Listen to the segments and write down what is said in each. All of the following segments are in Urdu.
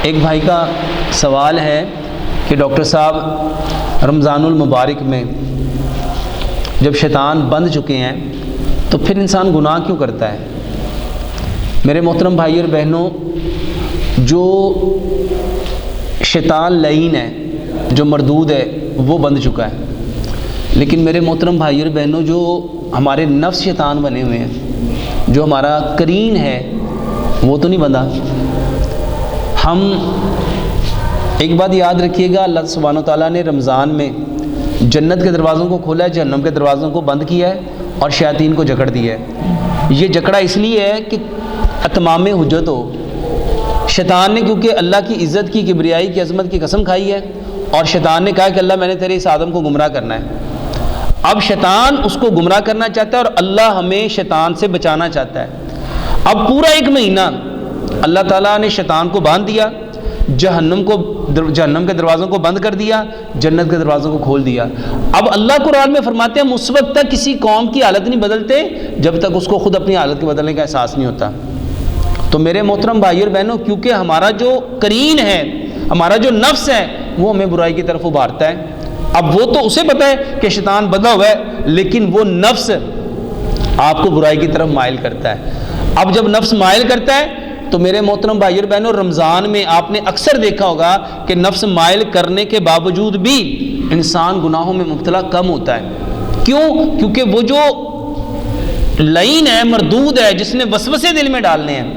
ایک بھائی کا سوال ہے کہ ڈاکٹر صاحب رمضان المبارک میں جب شیطان بندھ چکے ہیں تو پھر انسان گناہ کیوں کرتا ہے؟ میرے محترم بھائی اور بہنوں، جو شیطان لعین ہے، جو مردود ہے، وہ بندھ چکا ہے، لیکن میرے محترم بھائی اور بہنوں، جو ہمارے نفس شیطان بنے ہوئے ہیں، جو ہمارا قرین ہے، وہ تو نہیں بندھا۔ ہم ایک بات یاد رکھیے گا، اللہ سبحانہ وتعالیٰ نے رمضان میں جنت کے دروازوں کو کھولا ہے، جہنم کے دروازوں کو بند کیا ہے اور شیاطین کو جکڑ دیا ہے۔ یہ جکڑا اس لیے ہے کہ اتمام حجت ہو۔ شیطان نے کیونکہ اللہ کی عزت کی، کبریائی کی، عظمت کی قسم کھائی ہے، اور شیطان نے کہا کہ اللہ میں نے تیرے اس آدم کو گمراہ کرنا ہے۔ اب شیطان اس کو گمراہ کرنا چاہتا ہے اور اللہ ہمیں شیطان سے بچانا چاہتا ہے۔ اب پورا ایک مہینہ اللہ تعالیٰ نے شیطان کو باندھ دیا، جہنم کے دروازوں کو بند کر دیا، جنت کے دروازوں کو کھول دیا۔ اب اللہ قرآن میں فرماتے ہیں ہم اس وقت تک کسی قوم کی حالت نہیں بدلتے جب تک اس کو خود اپنی حالت کے بدلنے کا احساس نہیں ہوتا۔ تو میرے محترم بھائی اور بہنوں، کیونکہ ہمارا جو قرین ہے، ہمارا جو نفس ہے، وہ ہمیں برائی کی طرف ابھارتا ہے۔ اب وہ تو اسے پتہ ہے کہ شیطان بندھا ہوا ہے، لیکن وہ نفس آپ کو برائی کی طرف مائل کرتا ہے۔ اب جب نفس مائل کرتا ہے تو میرے محترم بھائی اور بہنوں، رمضان میں آپ نے اکثر دیکھا ہوگا کہ نفس مائل کرنے کے باوجود بھی انسان گناہوں میں مبتلا کم ہوتا ہے۔ کیوں؟ کیونکہ وہ جو لعین ہے، مردود ہے، جس نے وسوسے دل میں ڈالنے ہیں،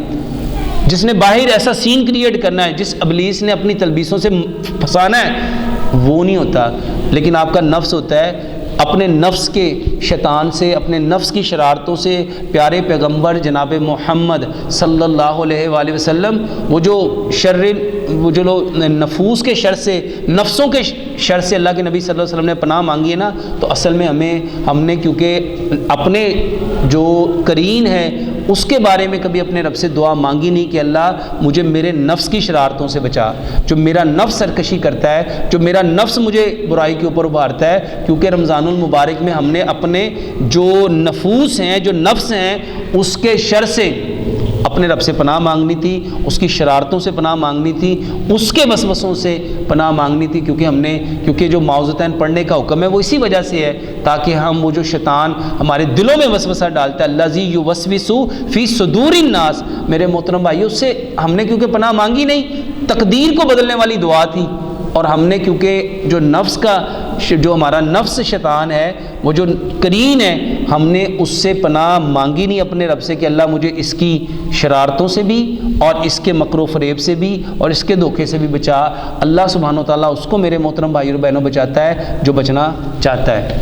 جس نے باہر ایسا سین کریٹ کرنا ہے، جس ابلیس نے اپنی تلبیسوں سے پھنسانا ہے، وہ نہیں ہوتا، لیکن آپ کا نفس ہوتا ہے۔ اپنے نفس کے شیطان سے، اپنے نفس کی شرارتوں سے پیارے پیغمبر جناب محمد صلی اللہ علیہ وآلہ وسلم، وہ جو نفوس کے شر سے، نفسوں کے شر سے اللہ کے نبی صلی اللہ علیہ وسلم نے پناہ مانگی ہے نا، تو اصل میں ہم نے کیونکہ اپنے جو قرین ہے اس کے بارے میں کبھی اپنے رب سے دعا مانگی نہیں کہ اللہ مجھے میرے نفس کی شرارتوں سے بچا، جو میرا نفس سرکشی کرتا ہے، جو میرا نفس مجھے برائی کے اوپر ابھارتا ہے۔ کیونکہ رمضان المبارک میں ہم نے اپنے جو نفوس ہیں، جو نفس ہیں، اس کے شر سے اپنے رب سے پناہ مانگنی تھی، اس کی شرارتوں سے پناہ مانگنی تھی، اس کے وسوسوں سے پناہ مانگنی تھی، کیونکہ جو معوذتین پڑھنے کا حکم ہے وہ اسی وجہ سے ہے تاکہ ہم وہ جو شیطان ہمارے دلوں میں وسوسہ ڈالتا ہے، الذی یوسوس فی صدور الناس، میرے محترم بھائی، اس سے ہم نے کیونکہ پناہ مانگی نہیں، تقدیر کو بدلنے والی دعا تھی، اور ہم نے کیونکہ جو ہمارا نفس شیطان ہے، وہ جو قرین ہے، ہم نے اس سے پناہ مانگی نہیں اپنے رب سے کہ اللہ مجھے اس کی شرارتوں سے بھی اور اس کے مکر و فریب سے بھی اور اس کے دھوکے سے بھی بچا۔ اللہ سبحانہ و تعالیٰ اس کو میرے محترم بھائی اور بہنوں بچاتا ہے جو بچنا چاہتا ہے۔